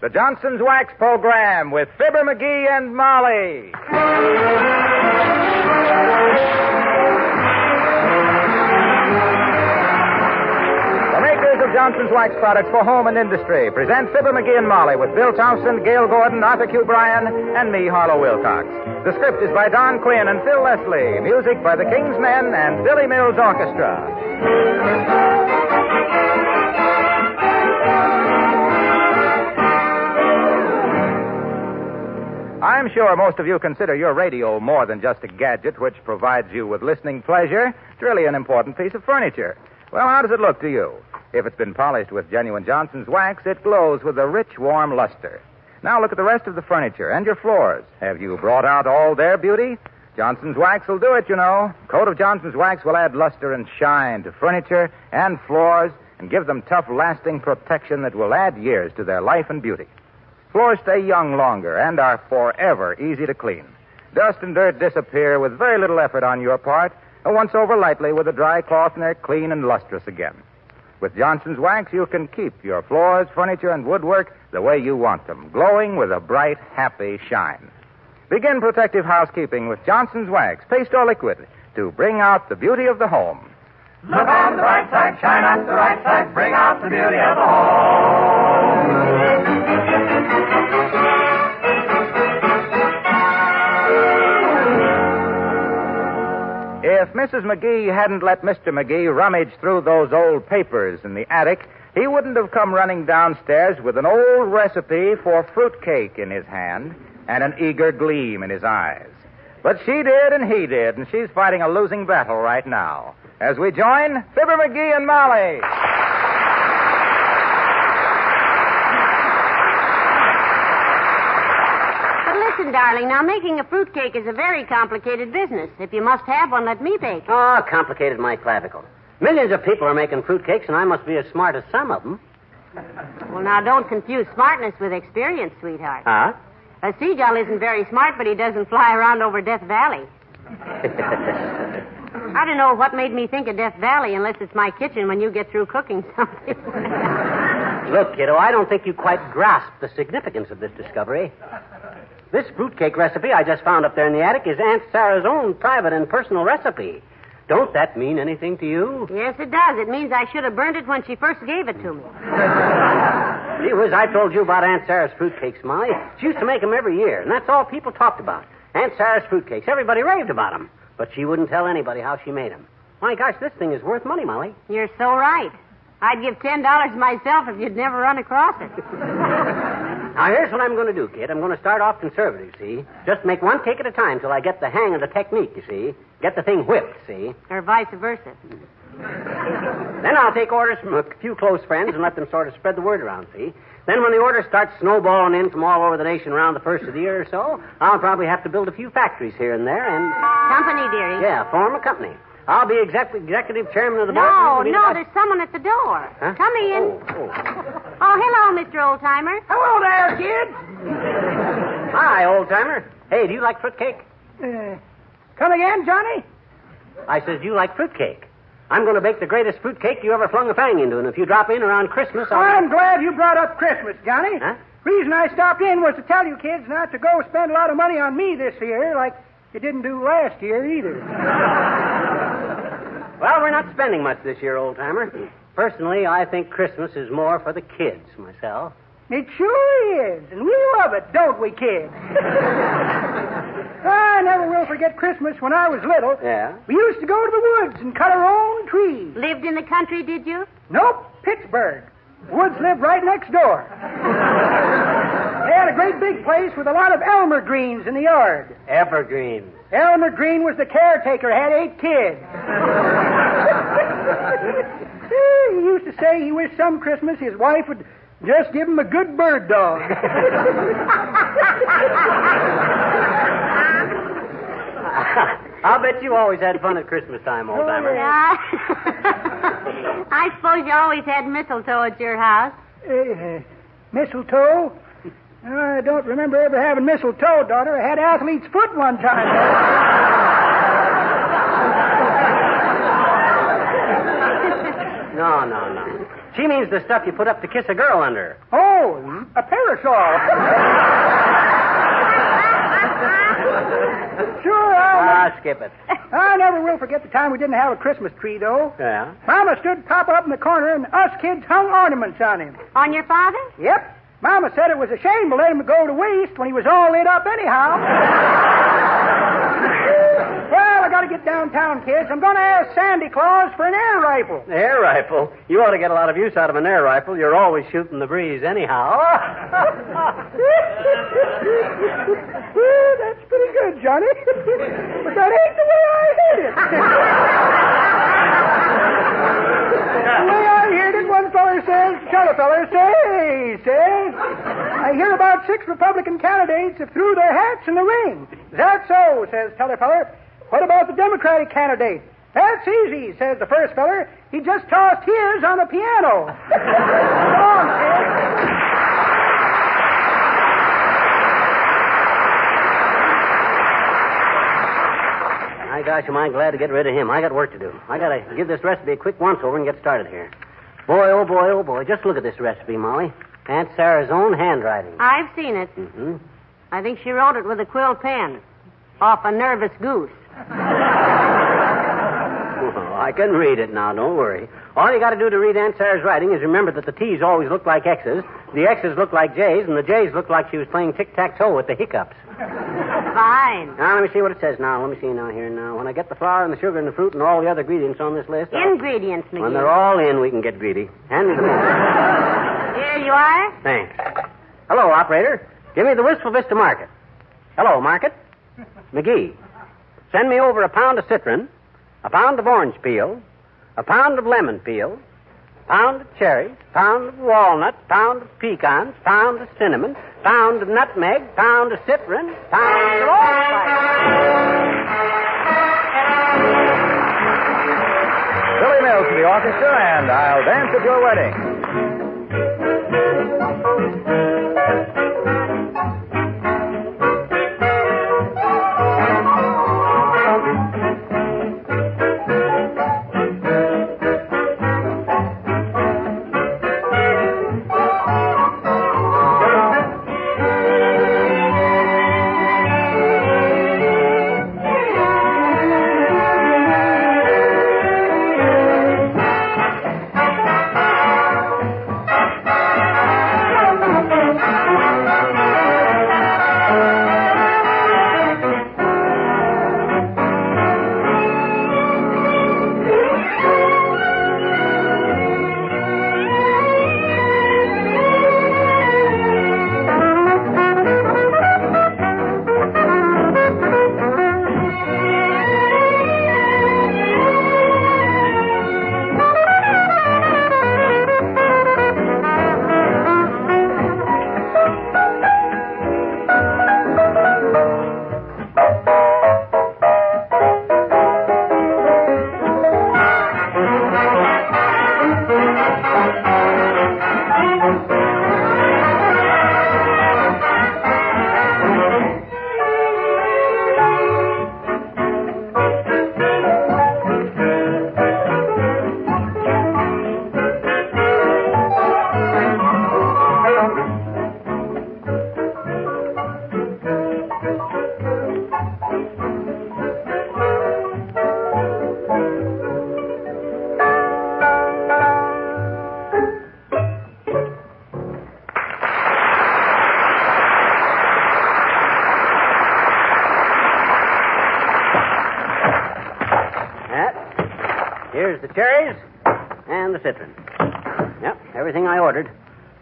the Johnson's Wax Program with Fibber McGee and Molly. The makers of Johnson's Wax products for home and industry present Fibber McGee and Molly with Bill Townsend, Gail Gordon, Arthur Q. Bryan, and me, Harlow Wilcox. The script is by Don Quinn and Phil Leslie. Music by the King's Men and Billy Mills Orchestra. I'm sure most of you consider your radio more than just a gadget which provides you with listening pleasure. It's really an important piece of furniture. Well, how does it look to you? If it's been polished with genuine Johnson's wax, it glows with a rich, warm luster. Now look at the rest of the furniture and your floors. Have you brought out all their beauty? Johnson's wax will do it, you know. A coat of Johnson's wax will add luster and shine to furniture and floors and give them tough, lasting protection that will add years to their life and beauty. Floors stay young longer and are forever easy to clean. Dust and dirt disappear with very little effort on your part, and once over lightly with a dry cloth and they're clean and lustrous again. With Johnson's Wax, you can keep your floors, furniture, and woodwork the way you want them, glowing with a bright, happy shine. Begin protective housekeeping with Johnson's Wax, paste or liquid, to bring out the beauty of the home. Look on the bright side, shine on the right side, bring out the beauty of the home. If Mrs. McGee hadn't let Mr. McGee rummage through those old papers in the attic, he wouldn't have come running downstairs with an old recipe for fruitcake in his hand and an eager gleam in his eyes. But she did and he did, and she's fighting a losing battle right now. As we join Fibber McGee and Molly. Listen, darling, now making a fruitcake is a very complicated business. If you must have one, let me bake. Oh, complicated my clavicle. Millions of people are making fruitcakes, and I must be as smart as some of them. Well, now, don't confuse smartness with experience, sweetheart. Huh? A seagull isn't very smart, but he doesn't fly around over Death Valley. I don't know what made me think of Death Valley unless it's my kitchen when you get through cooking something. Look, kiddo, I don't think you quite grasp the significance of this discovery. This fruitcake recipe I just found up there in the attic is Aunt Sarah's own private and personal recipe. Don't that mean anything to you? Yes, it does. It means I should have burned it when she first gave it to me. Gee whiz, I told you about Aunt Sarah's fruitcakes, Molly. She used to make them every year, and that's all people talked about. Aunt Sarah's fruitcakes. Everybody raved about them. But she wouldn't tell anybody how she made them. My gosh, this thing is worth money, Molly. You're so right. I'd give $10 myself if you'd never run across it. Now, here's what I'm going to do, kid. I'm going to start off conservative, see? Just make one cake at a time till I get the hang of the technique, you see? Get the thing whipped, see? Or vice versa. Then I'll take orders from a few close friends and let them sort of spread the word around, see? Then when the orders start snowballing in from all over the nation around the first of the year or so, I'll probably have to build a few factories here and there and... Company, dearie. Yeah, form a company. I'll be executive chairman of the board. No, there's someone at the door. Huh? Come in. Oh, hello, Mr. Oldtimer. Hello there, kid. Hi, old-timer. Hey, do you like fruitcake? Come again, Johnny? I says, do you like fruitcake? I'm going to bake the greatest fruitcake you ever flung a fang into, and if you drop in around Christmas, I'm glad you brought up Christmas, Johnny. Huh? Reason I stopped in was to tell you kids not to go spend a lot of money on me this year, like you didn't do last year either. Well, we're not spending much this year, old-timer. Personally, I think Christmas is more for the kids, myself. It sure is, and we love it, don't we, kids? I never will forget Christmas when I was little. Yeah? We used to go to the woods and cut our own trees. Lived in the country, did you? Nope, Pittsburgh. The woods lived right next door. They had a great big place with a lot of Elmer greens in the yard. Evergreen. Elmer Green was the caretaker, had 8 kids. He used to say he wished some Christmas his wife would just give him a good bird dog. I'll bet you always had fun at Christmas time, old-timer. Yeah. I suppose you always had mistletoe at your house. Mistletoe? I don't remember ever having mistletoe, daughter. I had athlete's foot one time. No. She means the stuff you put up to kiss a girl under. Oh, Oh, a parasol. Sure, skip it. I never will forget the time we didn't have a Christmas tree, though. Yeah? Mama stood Papa up in the corner, and us kids hung ornaments on him. On your father? Yep. Mama said it was a shame to let him go to waste when he was all lit up anyhow. Well, I got to get downtown, kids. I'm going to ask Sandy Claus for an air rifle. Air rifle? You ought to get a lot of use out of an air rifle. You're always shooting the breeze anyhow. Well, that's pretty good, Johnny. But that ain't the way I heard it. The way I heard it, one feller says, t'other feller, says, I hear about 6 Republican candidates have threw their hats in the ring. Is that so, says t'other feller. What about the Democratic candidate? That's easy, says the first feller. He just tossed his on the piano. Come on, kid. My gosh, am I glad to get rid of him. I got work to do. I got to give this recipe a quick once-over and get started here. Boy, oh boy, oh boy. Just look at this recipe, Molly. Aunt Sarah's own handwriting. I've seen it. Mm-hmm. I think she wrote it with a quill pen. Off a nervous goose. Well, I can read it now, don't worry. All you got to do to read Aunt Sarah's writing is remember that the T's always look like X's, the X's look like J's, and the J's look like she was playing tic-tac-toe with the hiccups. Fine. Now, let me see what it says now. Let me see now here now. When I get the flour and the sugar and the fruit and all the other ingredients on this list... Ingredients, McGee. When they're all in, we can get greedy. Hand me the pen. Here you are. Thanks. Hello, operator. Give me the Wistful Vista market. Hello, market. McGee. Send me over a pound of citron, a pound of orange peel, a pound of lemon peel, pound of cherries, pound of walnut, pound of pecans, pound of cinnamon, pound of nutmeg, pound of citron, pound of allspice. Billy Mills to the orchestra, and I'll dance at your wedding. Here's the cherries and the citron. Yep, everything I ordered.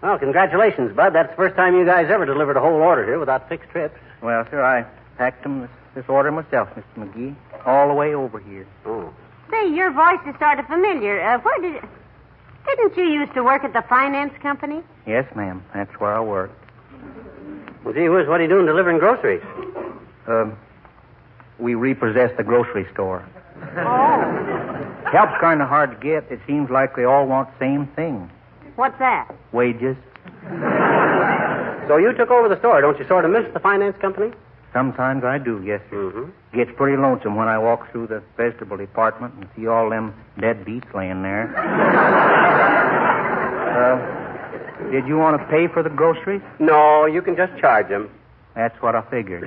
Well, congratulations, Bud. That's the first time you guys ever delivered a whole order here without 6 trips. Well, sir, I packed this order myself, Mr. McGee, all the way over here. Oh. Say, your voice is sort of familiar. Didn't you used to work at the finance company? Yes, ma'am. That's where I work. Well, gee whiz, what are you doing delivering groceries? We repossess the grocery store. Oh. Help's kind of hard to get. It seems like they all want the same thing. What's that? Wages. So you took over the store. Don't you sort of miss the finance company? Sometimes I do, yes, sir. Mm-hmm. Gets pretty lonesome when I walk through the vegetable department and see all them dead beets laying there. Did you want to pay for the groceries? No, you can just charge them. That's what I figured.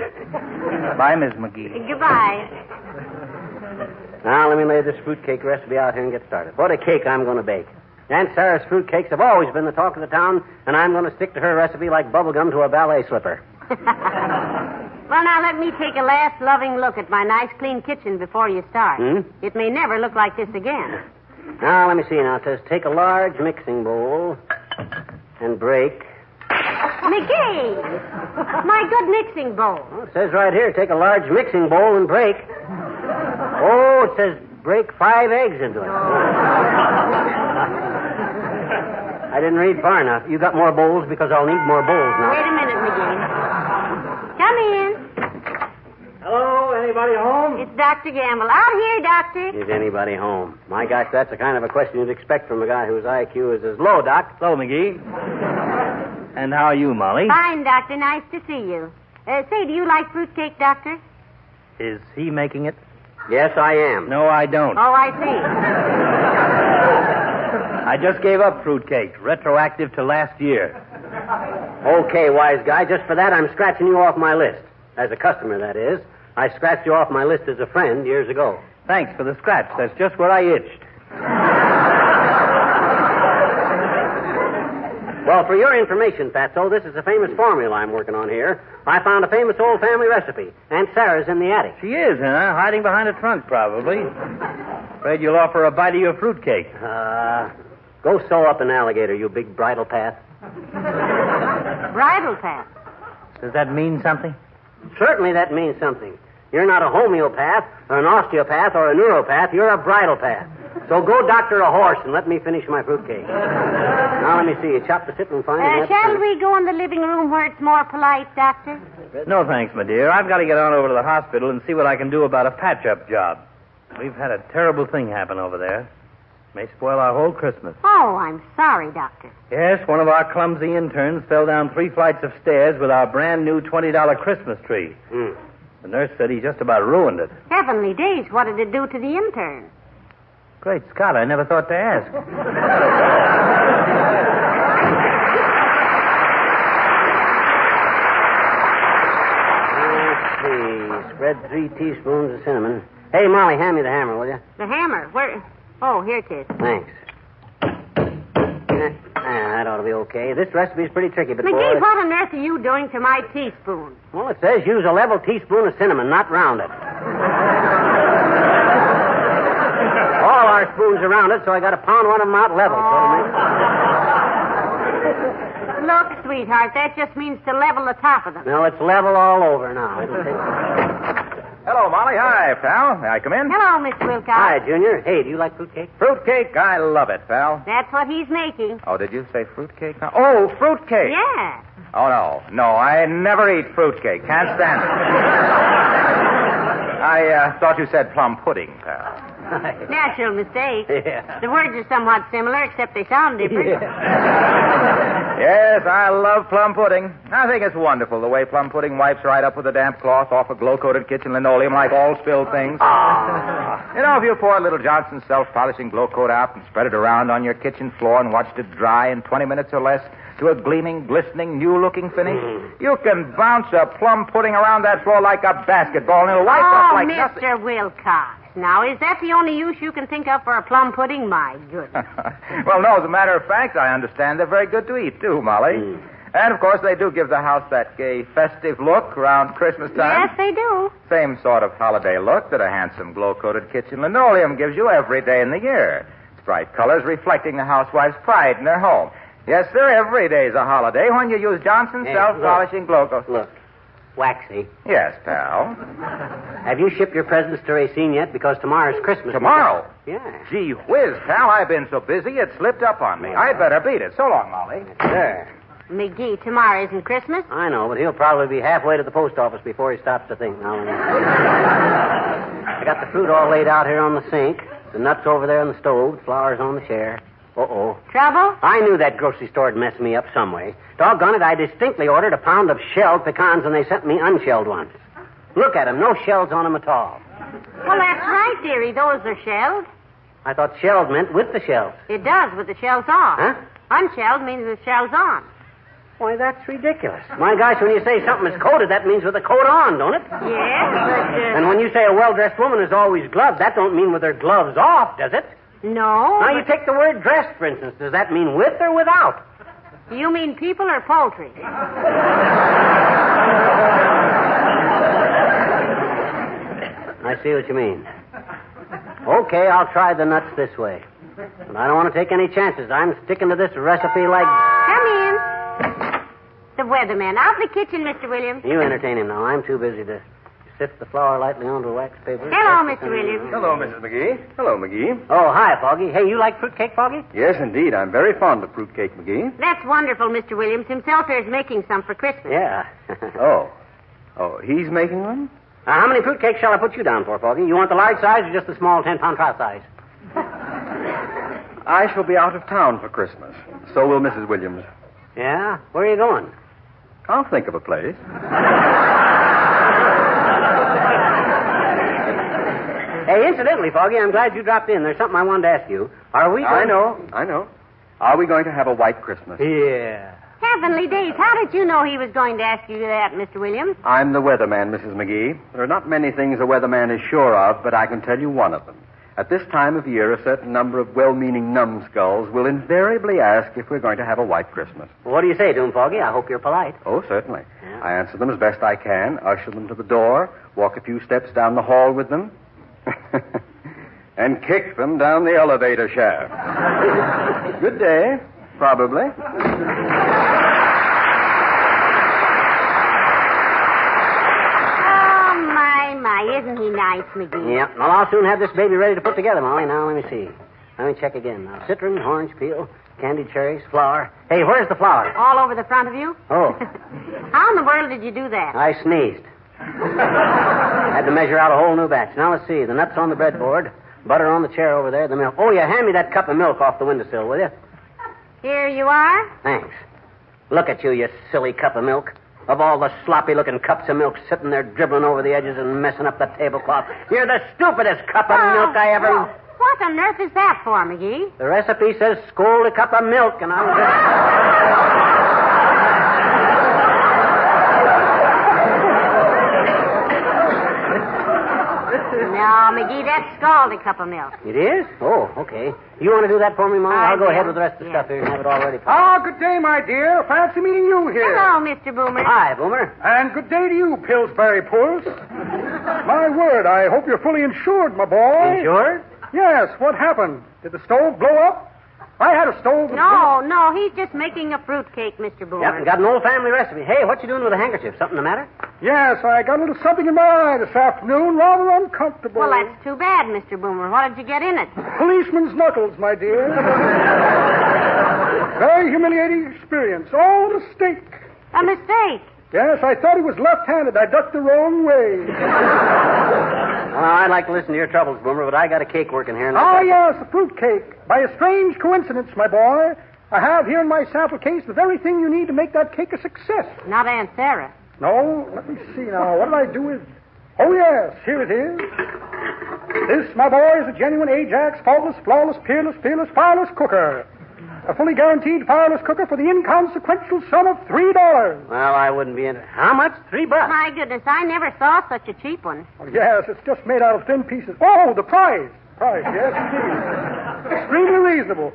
Bye, Miss McGee. Goodbye. Now, let me lay this fruitcake recipe out here and get started. What a cake I'm going to bake. Aunt Sarah's fruitcakes have always been the talk of the town, and I'm going to stick to her recipe like bubblegum to a ballet slipper. Well, now, let me take a last loving look at my nice, clean kitchen before you start. It may never look like this again. Now, let me see now. It says take a large mixing bowl and break. McGee! My good mixing bowl. Well, it says right here, take a large mixing bowl and break. Oh, it says break 5 eggs into it. I didn't read far enough. You got more bowls because I'll need more bowls now. Wait a minute, McGee. Come in. Hello, anybody home? It's Dr. Gamble. Out here, Doctor. Is anybody home? My gosh, that's the kind of a question you'd expect from a guy whose IQ is as low, Doc. Hello, McGee. And how are you, Molly? Fine, Doctor. Nice to see you. Say, do you like fruitcake, Doctor? Is he making it? Yes, I am. No, I don't. Oh, I see. I just gave up fruitcake, retroactive to last year. Okay, wise guy. Just for that, I'm scratching you off my list. As a customer, that is. I scratched you off my list as a friend years ago. Thanks for the scratch. That's just where I itched. Well, for your information, Fatso, this is a famous formula I'm working on here. I found a famous old family recipe. Aunt Sarah's in the attic. She is, huh? Hiding behind a trunk, probably. Afraid you'll offer a bite of your fruitcake. Go sew up an alligator, you big bridle path. Bridle path. Does that mean something? Certainly that means something. You're not a homeopath, or an osteopath, or a neuropath. You're a bridle path. So go doctor a horse and let me finish my fruitcake. Now, let me see. You chop the citron fine. Shall we go in the living room where it's more polite, Doctor? No, thanks, my dear. I've got to get on over to the hospital and see what I can do about a patch-up job. We've had a terrible thing happen over there. May spoil our whole Christmas. Oh, I'm sorry, Doctor. Yes, one of our clumsy interns fell down 3 flights of stairs with our brand-new $20 Christmas tree. The nurse said he just about ruined it. Heavenly days, what did it do to the intern? Great Scott, I never thought to ask. Let's see. Spread 3 teaspoons of cinnamon. Hey, Molly, hand me the hammer, will you? The hammer? Where? Oh, here it is. Thanks. That ought to be okay. This recipe's pretty tricky, but McGee, what on earth are you doing to my teaspoon? Well, it says use a level teaspoon of cinnamon, not round it. All our spoons are rounded, so I got to pound one of them out level. Look, sweetheart, that just means to level the top of them. No, it's level all over now. Hello, Molly. Hi, pal. May I come in? Hello, Mr. Wilcox. Hi, Junior. Hey, do you like fruitcake? Fruitcake? I love it, pal. That's what he's making. Oh, did you say fruitcake? Oh, fruitcake. Yeah. Oh, no. No, I never eat fruitcake. Can't stand it. I thought you said plum pudding, pal. Natural mistake. Yeah. The words are somewhat similar, except they sound different. Yes, I love plum pudding. I think it's wonderful the way plum pudding wipes right up with a damp cloth off a glow-coated kitchen linoleum like all spilled things. You know, if you pour a little Johnson's self-polishing glow coat out and spread it around on your kitchen floor and watched it dry in 20 minutes or less to a gleaming, glistening, new-looking finish, you can bounce a plum pudding around that floor like a basketball and it'll wipe up like nothing. Mr. Wilcox. Now, is that the only use you can think of for a plum pudding? My goodness. Well, no, as a matter of fact, I understand they're very good to eat, too, Molly. And, of course, they do give the house that gay, festive look around Christmas time. Yes, they do. Same sort of holiday look that a handsome glow-coated kitchen linoleum gives you every day in the year. Its bright colors reflecting the housewife's pride in their home. Yes, sir, every day's a holiday when you use Johnson's self-polishing glow coat. Look. Waxy. Yes, pal. Have you shipped your presents to Racine yet? Because tomorrow's Christmas. Tomorrow? Yeah. Gee whiz, pal, I've been so busy it slipped up on me. I'd better beat it. So long, Molly. Sure. McGee, tomorrow isn't Christmas. I know, but he'll probably be halfway to the post office before he stops to think. Now, I got the fruit all laid out here on the sink, the nuts over there on the stove, flowers on the chair. Uh-oh. Trouble? I knew that grocery store would mess me up some way. Doggone it, I distinctly ordered a pound of shelled pecans, and they sent me unshelled ones. Look at them, no shells on them at all. Well, that's right, dearie. Those are shelled. I thought shelled meant with the shells. It does, with the shells off. Huh? Unshelled means with shells on. Why, that's ridiculous. My gosh, when you say something is coated, that means with a coat on, don't it? Yes, but... And when you say a well-dressed woman is always gloved, that don't mean with her gloves off, does it? No. Now, you take the word dressed, for instance. Does that mean with or without? You mean people or poultry? I see what you mean. Okay, I'll try the nuts this way. But I don't want to take any chances. I'm sticking to this recipe like... Come in. The weatherman. Out of the kitchen, Mr. Williams. You entertain him now. I'm too busy to sift the flour lightly onto wax paper. Hello, Mr. Williams. Hello, Mrs. McGee. Hello, McGee. Oh, hi, Foggy. Hey, you like fruitcake, Foggy? Yes, indeed. I'm very fond of fruitcake, McGee. That's wonderful, Mr. Williams. Himself is making some for Christmas. Yeah. Oh, he's making one? How many fruitcakes shall I put you down for, Foggy? You want the large size or just the small 10-pound trial size? I shall be out of town for Christmas. So will Mrs. Williams. Yeah? Where are you going? I'll think of a place. Hey, incidentally, Foggy, I'm glad you dropped in. There's something I wanted to ask you. Are we going... I know. Are we going to have a white Christmas? Yeah. Heavenly days. How did you know he was going to ask you that, Mr. Williams? I'm the weatherman, Mrs. McGee. There are not many things a weatherman is sure of, but I can tell you one of them. At this time of year, a certain number of well-meaning numbskulls will invariably ask if we're going to have a white Christmas. What do you say to him, Foggy? I hope you're polite. Oh, certainly. Yeah. I answer them as best I can, usher them to the door, walk a few steps down the hall with them, and kick them down the elevator shaft. Good day, probably. Isn't he nice, McGee? Yep. Well, I'll soon have this baby ready to put together, Molly. Now, let me see. Let me check again. Now, citron, orange peel, candied cherries, flour. Hey, where's the flour? All over the front of you? Oh. How in the world did you do that? I sneezed. Had to measure out a whole new batch. Now, let's see. The nuts on the breadboard, butter on the chair over there, the milk. Oh, yeah, hand me that cup of milk off the windowsill, will you? Here you are. Thanks. Look at you, you silly cup of milk. Of all the sloppy-looking cups of milk sitting there dribbling over the edges and messing up the tablecloth, you're the stupidest cup of milk I ever... What on earth is that for, McGee? The recipe says scold a cup of milk, and I'm just... No, McGee, that's scalded cup of milk. It is? Oh, okay. You want to do that for me, Molly? I'll go ahead with the rest of the stuff here and have it all ready. Oh, good day, my dear. Fancy meeting you here. Hello, Mr. Boomer. Hi, Boomer. And good day to you, Pillsbury Puss. My word, I hope you're fully insured, my boy. Insured? Yes. What happened? Did the stove blow up? I had a stove. No, he's just making a fruitcake, Mr. Boomer. Yep, got an old family recipe. Hey, what you doing with a handkerchief? Something the matter? Yes, I got a little something in my eye this afternoon. Rather uncomfortable. Well, that's too bad, Mr. Boomer. What did you get in it? Policeman's knuckles, my dear. Very humiliating experience. All a mistake. A mistake? Yes, I thought he was left-handed. I ducked the wrong way. I'd like to listen to your troubles, Boomer, but I got a cake working here. Oh, yes, a fruit cake. By a strange coincidence, my boy, I have here in my sample case the very thing you need to make that cake a success. Not Aunt Sarah. No, let me see now. What did I do with... Oh, yes, here it is. This, my boy, is a genuine Ajax, faultless, flawless, peerless, fireless cooker. A fully guaranteed fireless cooker for the inconsequential sum of $3. Well, I wouldn't be in... How much? $3. My goodness, I never saw such a cheap one. Oh, yes, it's just made out of thin pieces. Oh, the price. Yes, indeed. Extremely reasonable.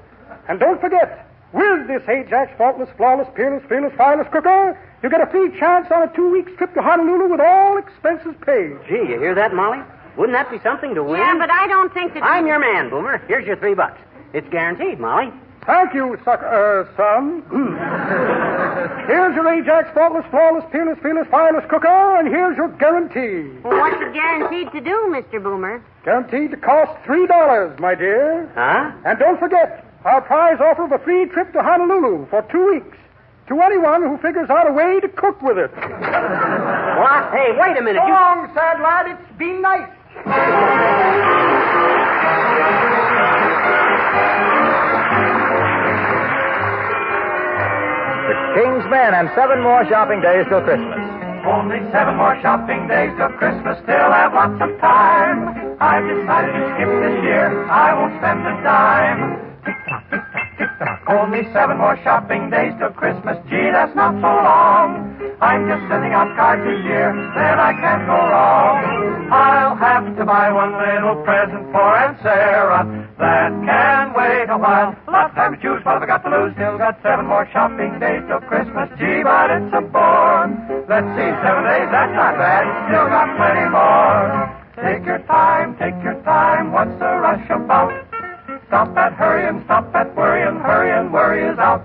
And don't forget, with this Ajax faultless, flawless, peerless, fireless cooker, you get a free chance on a 2-week trip to Honolulu with all expenses paid. Gee, you hear that, Molly? Wouldn't that be something to win? Yeah, but I don't think that... I'm your man, Boomer. Here's your $3. It's guaranteed, Molly. Thank you, son. Here's your Ajax faultless, flawless, peerless, fireless cooker, and here's your guarantee. Well, what's it guaranteed to do, Mr. Boomer? Guaranteed to cost $3, my dear. Huh? And don't forget, our prize offer of a free trip to Honolulu for 2 weeks to anyone who figures out a way to cook with it. What? Hey, wait a minute. So long, sad lad. It's been nice. The King's Men and 7 more shopping days till Christmas. Only 7 more shopping days till Christmas, still have lots of time. I've decided to skip this year, I won't spend a dime. Tick-tock, tick-tock, tick-tock. Only 7 more shopping days till Christmas, gee, that's not so long. I'm just sending out cards this year, then I can't go wrong. I'll have to buy one little present for Aunt Sarah. That can wait a while. Lots of time to choose, what have I got to lose? Still got 7 more shopping days till Christmas, gee, but it's a bore. Let's see, 7 days, that's not bad. Still got plenty more. Take your time, what's the rush about? Stop that hurrying, stop that worrying, hurry and worry is out.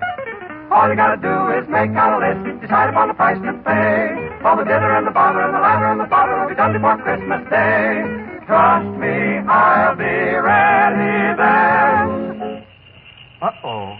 All you gotta do is make out a list, decide upon the price to pay. All the dither and the bother and the lather and the bother will be done before Christmas Day. Trust me, I'll be ready then. Uh-oh.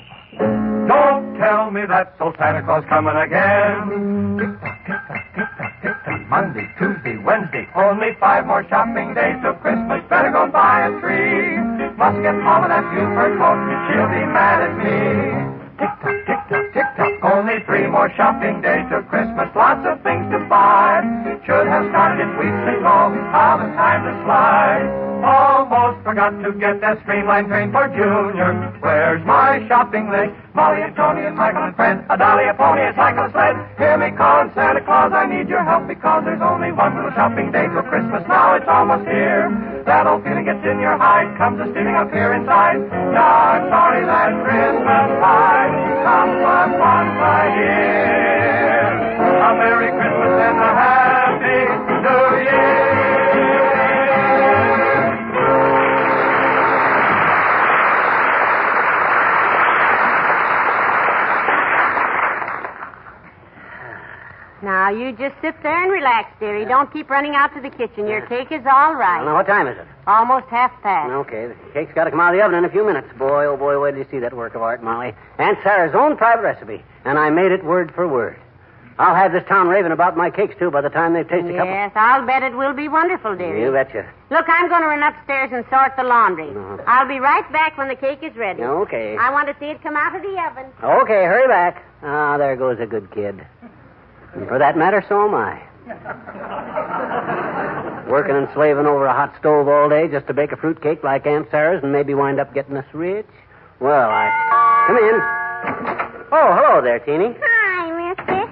Don't tell me that's old Santa Claus coming again. Tick-tock, tick-tock, tick-tock, tick-tock. Monday, Tuesday, Wednesday. Only 5 more shopping days till Christmas. Better go buy a tree. Must get Mama that new fur coat. She'll be mad at me. Tick-tock, tick-tock, tick-tock. Only 3 more shopping days till Christmas. Lots of things to buy. Should have started weeks ago. How the time to slide. Almost forgot to get that streamlined train for Junior. Where's my shopping list? Molly and Tony and Michael and Fred. A dolly, a pony, a cycle, a sled. Hear me calling Santa Claus. I need your help because there's only one little shopping day till Christmas. Now it's almost here. That old feeling gets in your hide. Comes a steaming up here inside. Now I'm sorry that Christmas tide comes up on my ear. A Merry Christmas and a Happy New Year. Now, you just sit there and relax, dearie. Don't keep running out to the kitchen. Your cake is all right. Now, what time is it? Almost half past. Okay, the cake's got to come out of the oven in a few minutes. Boy, oh boy, wait till you see that work of art, Molly. Aunt Sarah's own private recipe, and I made it word for word. I'll have this town raving about my cakes, too, by the time they've tasted a couple. Yes, I'll bet it will be wonderful, dearie. You betcha. Look, I'm going to run upstairs and sort the laundry. I'll be right back when the cake is ready. Okay. I want to see it come out of the oven. Okay, hurry back. Ah, there goes a good kid. And for that matter, so am I. Working and slaving over a hot stove all day just to bake a fruit cake like Aunt Sarah's and maybe wind up getting us rich? Well, Come in. Oh, hello there, Teeny. Hi, mister.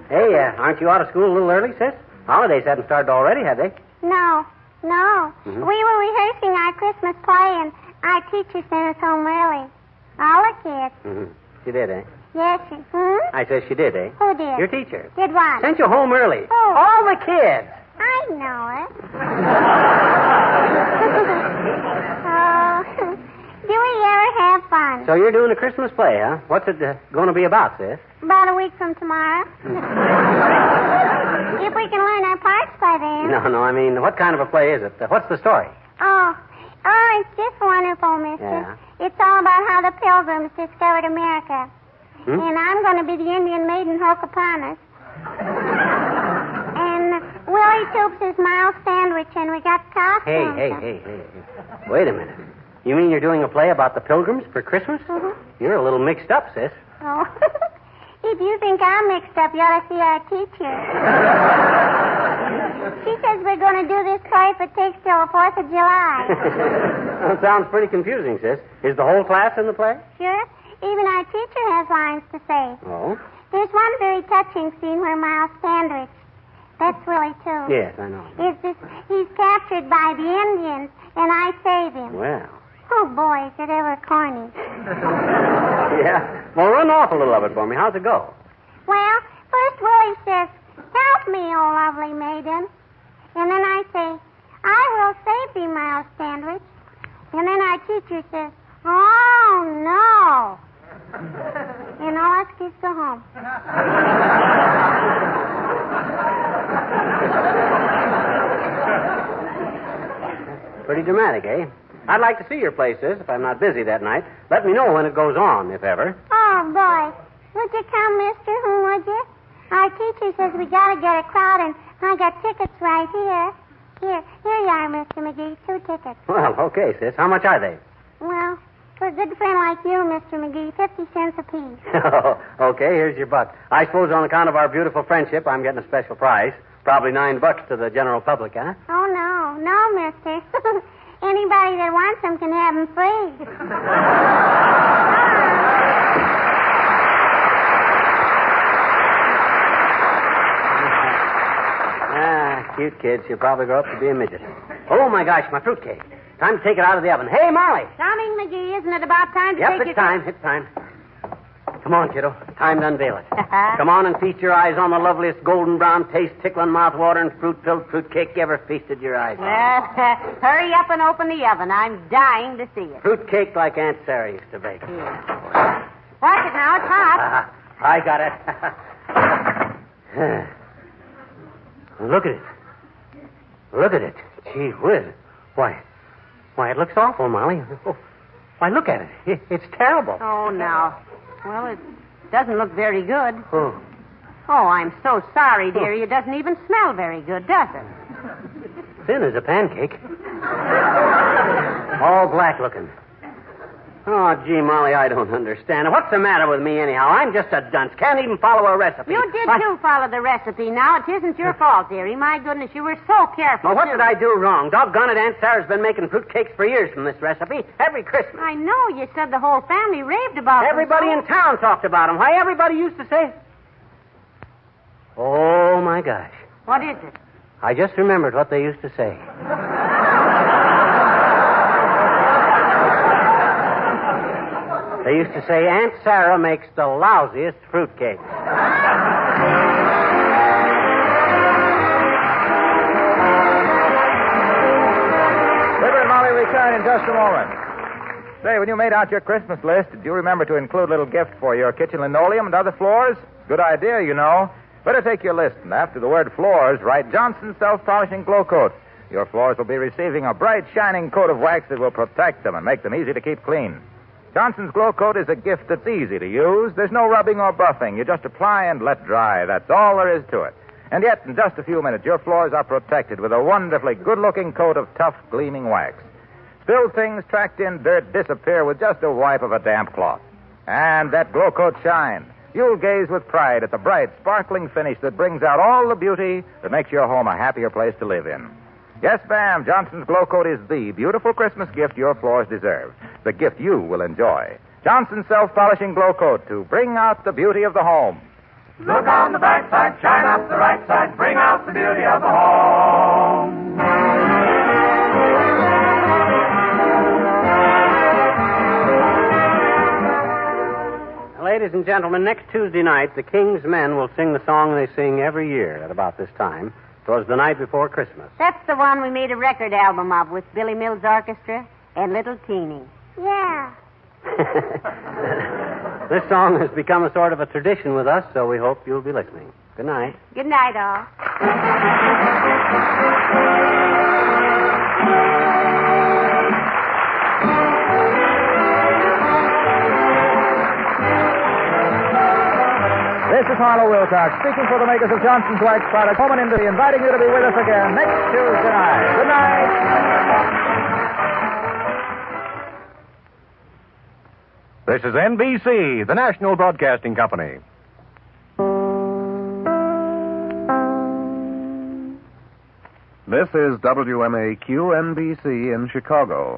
Hey, aren't you out of school a little early, sis? Holidays hadn't started already, had they? No. We were rehearsing our Christmas play, and our teacher sent us home early. All the kids. Mm-hmm. She did, eh? Yes, she... I said she did, eh? Who did? Your teacher. Did what? Sent you home early. Oh. All the kids. I know it. Oh, do we ever have fun? So you're doing a Christmas play, huh? What's it going to be about, sis? About a week from tomorrow. If we can learn our parts by then. No, I mean, what kind of a play is it? What's the story? Oh, it's just wonderful, mister. Yeah. It's all about how the Pilgrims discovered America. Hmm? And I'm going to be the Indian maiden Hocapannus. And Willie Toops is Miles Sandwich, and we got costumes. Hey. Wait a minute. You mean you're doing a play about the Pilgrims for Christmas? Mm-hmm. You're a little mixed up, sis. Oh. If you think I'm mixed up, you ought to see our teacher. She says we're going to do this play if it takes till the 4th of July. That sounds pretty confusing, sis. Is the whole class in the play? Sure. Even our teacher has lines to say. Oh? There's one very touching scene where Miles Sandwich, that's Willie too. Yes, I know. He's captured by the Indians, and I save him. Well. Oh, boy, is it ever corny. Yeah. Well, run off a little of it for me. How's it go? Well, first Willie says, "Help me, oh lovely maiden." And then I say, "I will save thee, Miles Sandwich." And then our teacher says, "Oh, no." And all us kids go home. Pretty dramatic, eh? I'd like to see your play, sis, if I'm not busy that night. Let me know when it goes on, if ever. Oh, boy. Would you come, mister? Would you? Our teacher says we got to get a crowd, and I got tickets right here. Here you are, Mr. McGee. 2 tickets. Well, okay, sis. How much are they? Well, For a good friend like you, Mr. McGee, 50 cents apiece. Okay, here's your buck. I suppose on account of our beautiful friendship, I'm getting a special prize. Probably $9 to the general public, huh? Oh, no, mister. Anybody that wants them can have them free. Cute kid. She'll probably grow up to be a midget. Oh, my gosh, my fruitcake. Time to take it out of the oven. Hey, Molly. Coming, McGee. Isn't it about time to take Yep, it's time. It's time. Come on, kiddo. Time to unveil it. Come on and feast your eyes on the loveliest golden brown taste, tickling mouth-watering, fruit-filled fruitcake you ever feasted your eyes on. Hurry up and open the oven. I'm dying to see it. Fruitcake like Aunt Sarah used to bake. Yeah. Watch it now. It's hot. I got it. Look at it. Look at it. Gee whiz. Why, it looks awful, Molly. Oh, why, look at it. It's terrible. Oh, no. Well, it doesn't look very good. Oh. Oh, I'm so sorry, dearie. It doesn't even smell very good, does it? Thin as a pancake. All black looking. Oh, gee, Molly, I don't understand. What's the matter with me, anyhow? I'm just a dunce. Can't even follow a recipe. You did, too, follow the recipe. Now, it isn't your fault, dearie. My goodness, you were so careful. Well, what did I do wrong? Doggone it, Aunt Sarah's been making fruitcakes for years from this recipe. Every Christmas. I know. You said the whole family raved about them. Everybody in town talked about them. Why, everybody used to say... Oh, my gosh. What is it? I just remembered what they used to say. They used to say Aunt Sarah makes the lousiest fruitcakes. Fibber and Molly return in just a moment. Say, when you made out your Christmas list, did you remember to include a little gift for your kitchen linoleum and other floors? Good idea, you know. Better take your list, and after the word floors, write Johnson's Self-Polishing Glow Coat. Your floors will be receiving a bright, shining coat of wax that will protect them and make them easy to keep clean. Johnson's Glow Coat is a gift that's easy to use. There's no rubbing or buffing. You just apply and let dry. That's all there is to it. And yet, in just a few minutes, your floors are protected with a wonderfully good-looking coat of tough, gleaming wax. Spilled things, tracked in dirt disappear with just a wipe of a damp cloth. And that Glow Coat shine. You'll gaze with pride at the bright, sparkling finish that brings out all the beauty that makes your home a happier place to live in. Yes, ma'am, Johnson's Glow Coat is the beautiful Christmas gift your floors deserve. The gift you will enjoy. Johnson's Self-Polishing Glow Coat to bring out the beauty of the home. Look on the back side, shine up the right side, bring out the beauty of the home. Ladies and gentlemen, next Tuesday night, the King's Men will sing the song they sing every year at about this time. It was the night before Christmas. That's the one we made a record album of with Billy Mills Orchestra and Little Teeny. Yeah. This song has become a sort of a tradition with us, so we hope you'll be listening. Good night. Good night, all. This is Harlow Wilcox, speaking for the makers of Johnson's Wax Product, home and industry, inviting you to be with us again next Tuesday night. Good night. This is NBC, the National Broadcasting Company. This is WMAQ-NBC in Chicago.